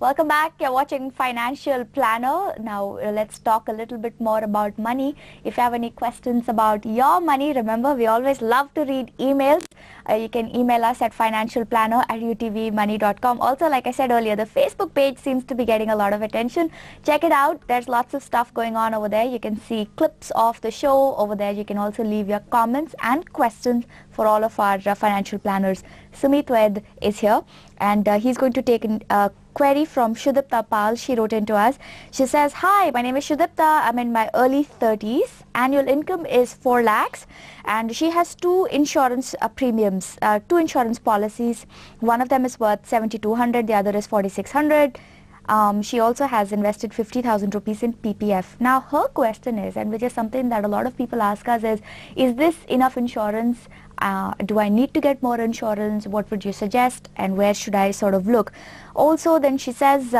Welcome back. You're watching Financial Planner. Now let's talk a little bit more about money. If you have any questions about your money, remember we always love to read emails. You can email us at financialplanner@utvmoney.com. Also, like I said earlier, the Facebook page seems to be getting a lot of attention. Check it out. There's lots of stuff going on over there. You can see clips of the show over there. You can also leave your comments and questions for all of our financial planners. Sumit Ved is here, and he's going to take a query from Shudipta Pal. She wrote into us. She says, "Hi, my name is Shudipta. I'm in my early 30s. Annual income is 4 lakhs, and she has two insurance premiums, two insurance policies. One of them is worth 7,200, the other is 4,600. She also has invested 50,000 rupees in PPF. Now her question is, and which is something that a lot of people ask us, is this enough insurance? Do I need to get more insurance? What would you suggest, and where should I sort of look?" Also, then she says,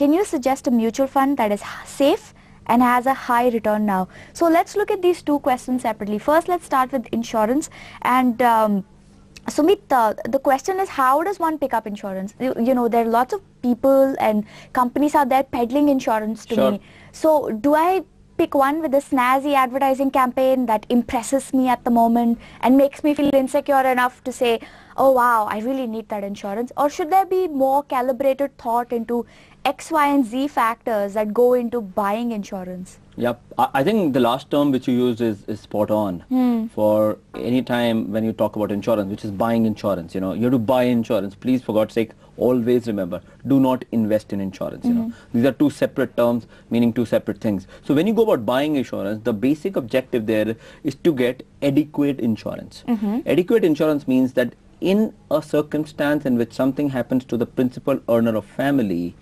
"Can you suggest a mutual fund that is safe and has a high return now?" So let's look at these two questions separately. First, let's start with insurance. And Sumit, the question is, how does one pick up insurance? You know, there are lots of people and companies out there peddling insurance to me. So do I pick one with a snazzy advertising campaign that impresses me at the moment and makes me feel insecure enough to say, "Oh wow, I really need that insurance"? Or should there be more calibrated thought into X, Y and Z factors that go into buying insurance? Yep, I think the last term which you used is spot on. For any time when you talk about insurance, which is buying insurance, you know, you have to buy insurance. Please, for God's sake, always remember, do not invest in insurance. You know, these are two separate terms meaning two separate things. So when you go about buying insurance, the basic objective there is to get adequate insurance. Adequate insurance means that in a circumstance in which something happens to the principal earner of family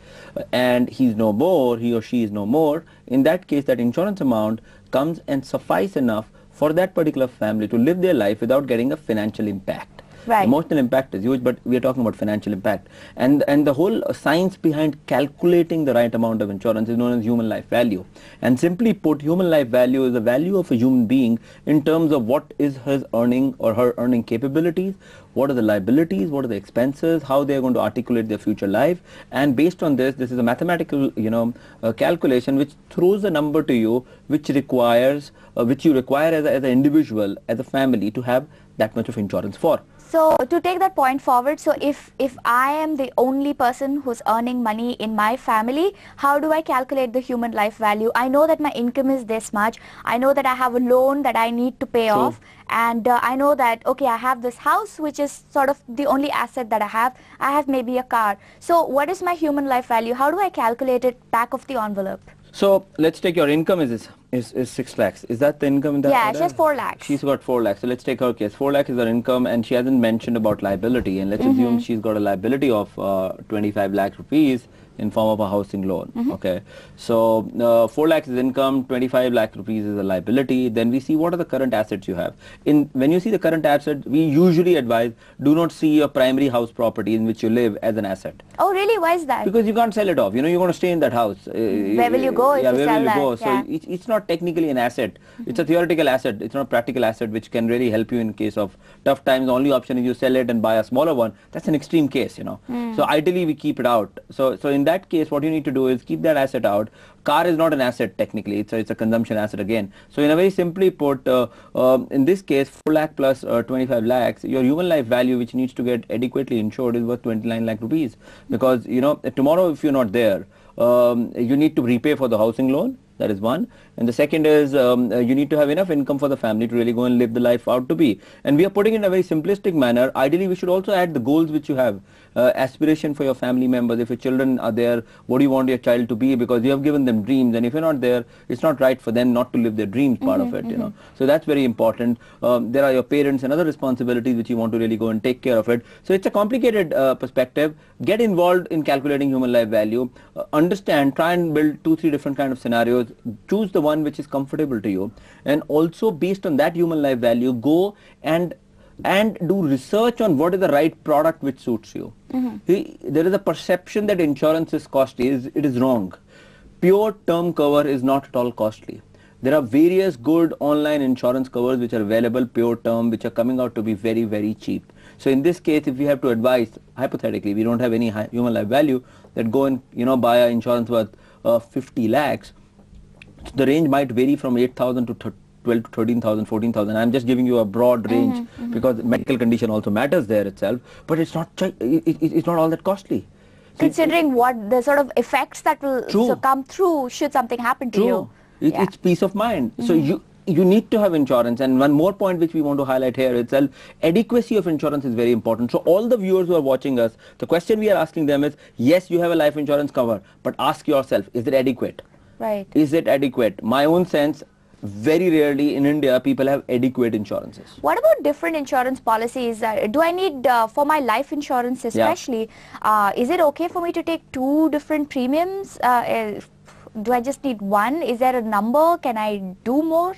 and he's no more, he or she is no more, in that case that insurance amount comes and suffice enough for that particular family to live their life without getting a financial impact. Right. Emotional impact is huge, but we are talking about financial impact. And the whole science behind calculating the right amount of insurance is known as human life value. And simply put, human life value is the value of a human being in terms of what is his earning or her earning capabilities, what are the liabilities, what are the expenses, how they are going to articulate their future life. And based on this is a mathematical, calculation which throws a number to you which requires, which you require as an individual, as a family, to have that much of insurance for. So to take that point forward, so if I am the only person who's earning money in my family, how do I calculate the human life value? I know that my income is this much. I know that I have a loan that I need to pay off. And I know that, okay, I have this house, which is sort of the only asset that I have. I have maybe a car. So what is my human life value? How do I calculate it back of the envelope? So let's take your income is 6 lakhs. Is that the income? Yeah, she has 4 lakhs. She's got 4 lakhs. So let's take her case. 4 lakhs is her income, and she hasn't mentioned about liability. And let's assume she's got a liability of 25 lakh rupees in form of a housing loan. Okay. So 4 lakhs is income, 25 lakh rupees is a liability. Then we see what are the current assets you have. When you see the current asset, we usually advise, do not see your primary house property in which you live as an asset. Oh really? Why is that? Because you can't sell it off. You know, you're going to stay in that house. Where will you go if you sell that? Go. So it's not technically an asset. It's a theoretical asset. It's not a practical asset which can really help you in case of tough times. The only option is you sell it and buy a smaller one. That's an extreme case, you know. So ideally we keep it out. So in that case, what you need to do is keep that asset out. Car is not an asset technically. It's a consumption asset again. So in a very simply put, in this case, 4 lakh plus 25 lakhs, your human life value which needs to get adequately insured is worth 29 lakh rupees. Because, you know, tomorrow if you're not there, you need to repay for the housing loan. That is one. And the second is you need to have enough income for the family to really go and live the life out to be. And we are putting it in a very simplistic manner. Ideally, we should also add the goals which you have. Aspiration for your family members. If your children are there, what do you want your child to be? Because you have given them dreams. And if you're not there, it's not right for them not to live their dreams part of it, you know. So that's very important. There are your parents and other responsibilities which you want to really go and take care of it. So it's a complicated perspective. Get involved in calculating human life value. Understand, try and build 2-3 different kind of scenarios. Choose the one which is comfortable to you, and also based on that human life value, go and do research on what is the right product which suits you. There is a perception that insurance is costly. It is wrong. Pure term cover is not at all costly. There are various good online insurance covers which are available, pure term, which are coming out to be very, very cheap. So in this case, if we have to advise, hypothetically, we don't have any human life value, that go and buy an insurance worth 50 lakhs, the range might vary from 8,000 to 12 to 13,000, 14,000. I'm just giving you a broad range because medical condition also matters there itself, but it's not all that costly. Considering what the sort of effects that will come through should something happen to you. It's peace of mind. So you need to have insurance. And one more point which we want to highlight here itself, adequacy of insurance is very important. So all the viewers who are watching us, the question we are asking them is, yes, you have a life insurance cover, but ask yourself, is it adequate? Right. Is it adequate? My own sense, very rarely in India people have adequate insurances. What about different insurance policies? Do I need, for my life insurance especially, is it okay for me to take 2 different premiums? Do I just need one? Is there a number? Can I do more?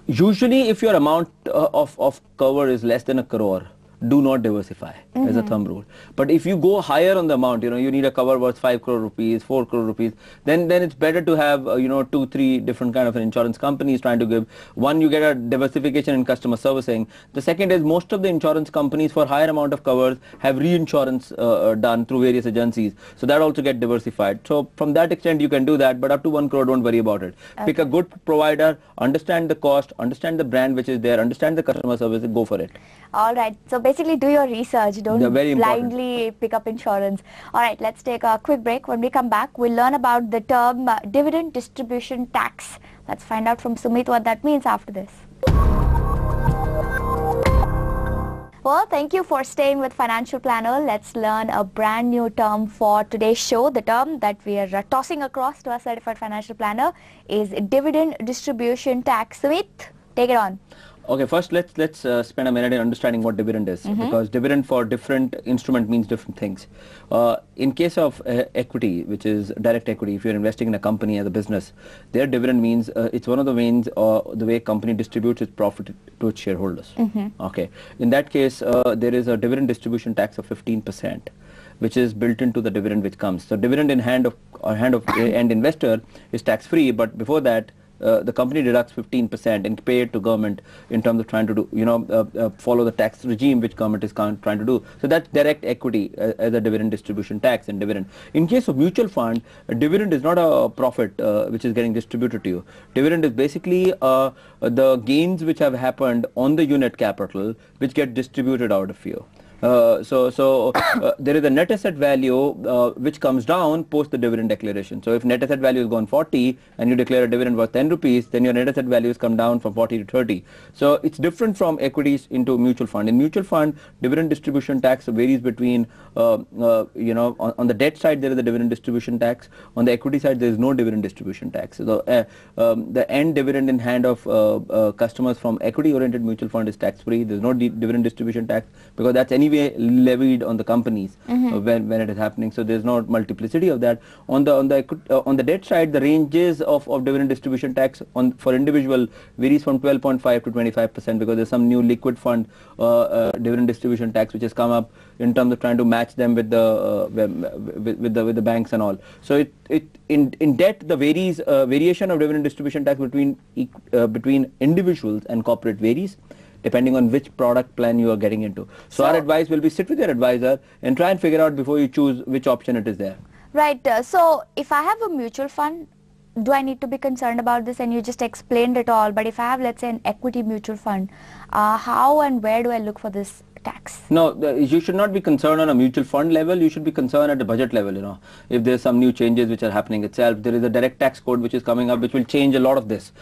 Usually if your amount of cover is less than 1 crore, do not diversify as a thumb rule. But if you go higher on the amount, you need a cover worth 5 crore rupees, 4 crore rupees, then it's better to have 2, 3 different kind of insurance companies trying to give. One, you get a diversification in customer servicing. The second is most of the insurance companies for higher amount of covers have reinsurance done through various agencies, so that also get diversified. So from that extent you can do that, but up to 1 crore don't worry about it. Okay. Pick a good provider, understand the cost, understand the brand which is there, understand the customer service, go for it. All right, so basically do your research, don't blindly pick up insurance. All right, let's take a quick break. When we come back, we'll learn about the term dividend distribution tax. Let's find out from Sumit what that means after this. Well, thank you for staying with Financial Planner. Let's learn a brand new term for today's show. The term that we are tossing across to our certified financial planner is dividend distribution tax. Sumit, take it on. Okay, first let's spend a minute in understanding what dividend is, because dividend for different instrument means different things. In case of equity, which is direct equity, if you're investing in a company as a business, their dividend means it's one of the means the way a company distributes its profit to its shareholders. Okay, in that case, there is a dividend distribution tax of 15%. Which is built into the dividend which comes. So dividend in hand of end investor is tax free, but before that the company deducts 15% and pay it to government in terms of trying to do, follow the tax regime which government is trying to do. So that's direct equity as a dividend distribution tax and dividend. In case of mutual fund, a dividend is not a profit which is getting distributed to you. Dividend is basically the gains which have happened on the unit capital which get distributed out of you. There is a net asset value which comes down post the dividend declaration. So if net asset value has gone 40 and you declare a dividend worth 10 rupees, then your net asset values come down from 40 to 30. So it's different from equities into mutual fund. In mutual fund, dividend distribution tax varies between, on the debt side there is a dividend distribution tax. On the equity side there is no dividend distribution tax. So the end dividend in hand of customers from equity-oriented mutual fund is tax-free. There is no dividend distribution tax because that's anyway levied on the companies when it is happening. So there's no multiplicity of that. On the debt side, the ranges of dividend distribution tax for individual varies from 12.5 to 25% because there's some new liquid fund dividend distribution tax which has come up in terms of trying to match them with the banks and all. So in debt the variation of dividend distribution tax between individuals and corporate varies, depending on which product plan you are getting into. So our advice will be sit with your advisor and try and figure out before you choose which option it is there. Right. So if I have a mutual fund, do I need to be concerned about this? And you just explained it all. But if I have, let's say, an equity mutual fund, how and where do I look for this tax? No, you should not be concerned on a mutual fund level. You should be concerned at the budget level. If there's some new changes which are happening itself, there is a direct tax code which is coming up which will change a lot of this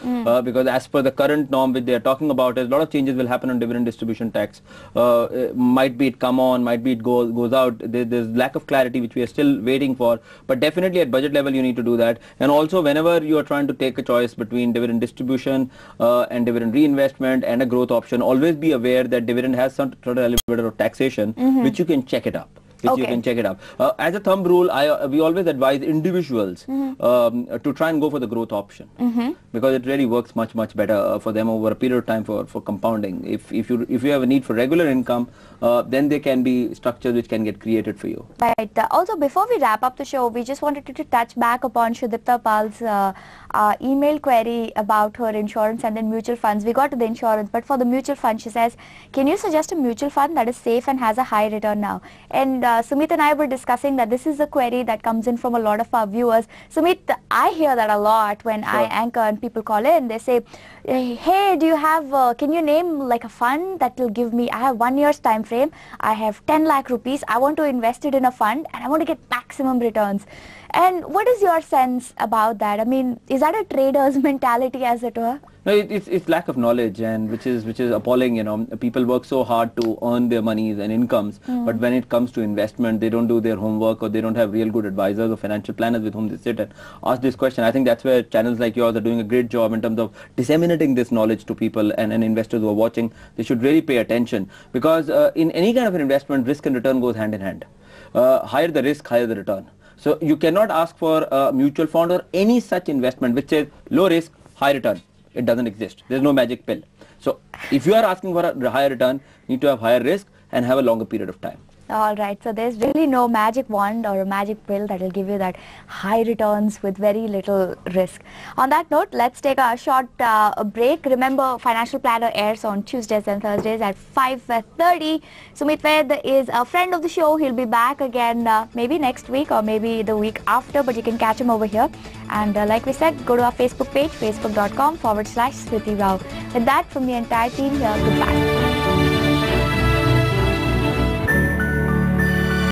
because as per the current norm which they are talking about, a lot of changes will happen on dividend distribution tax. Might be it come on, might be it goes out. There's lack of clarity which we are still waiting for, but definitely at budget level you need to do that. And also whenever you are trying to take a choice between dividend distribution and dividend reinvestment and a growth option, always be aware that dividend has some sort of element of taxation which you can check it up. which Okay. you can check it out. As a thumb rule, we always advise individuals to try and go for the growth option because it really works much better for them over a period of time for compounding. If you have a need for regular income, then there can be structures which can get created for you. Right. Also, before we wrap up the show, we just wanted to touch back upon Shudipta Pal's email query about her insurance and then mutual funds. We got to the insurance, but for the mutual fund, she says, can you suggest a mutual fund that is safe and has a high return now? And Sumit and I were discussing that this is a query that comes in from a lot of our viewers. Sumit, I hear that a lot when I anchor and people call in. They say, hey, do you have, can you name like a fund that will give me, I have 1 year's time frame, I have 10 lakh rupees, I want to invest it in a fund and I want to get maximum returns. And what is your sense about that? I mean, is that a trader's mentality, as it were? No, it's lack of knowledge, and which is appalling. You know, people work so hard to earn their monies and incomes, but when it comes to investment, they don't do their homework, or they don't have real good advisors or financial planners with whom they sit and ask this question. I think that's where channels like yours are doing a great job in terms of disseminating this knowledge to people and investors who are watching. They should really pay attention, because in any kind of an investment, risk and return goes hand in hand. Higher the risk, higher the return. So you cannot ask for a mutual fund or any such investment which says low risk, high return. It doesn't exist. There's no magic pill. So if you are asking for a higher return, you need to have higher risk and have a longer period of time. All right, so there's really no magic wand or a magic pill that will give you that high returns with very little risk. On that note, let's take a short break. Remember, Financial Planner airs on Tuesdays and Thursdays at 5:30. Sumit Vaid is a friend of the show. He'll be back again maybe next week or maybe the week after, but you can catch him over here. And like we said, go to our Facebook page, facebook.com/Smriti Rao. With that, from the entire team here, goodbye.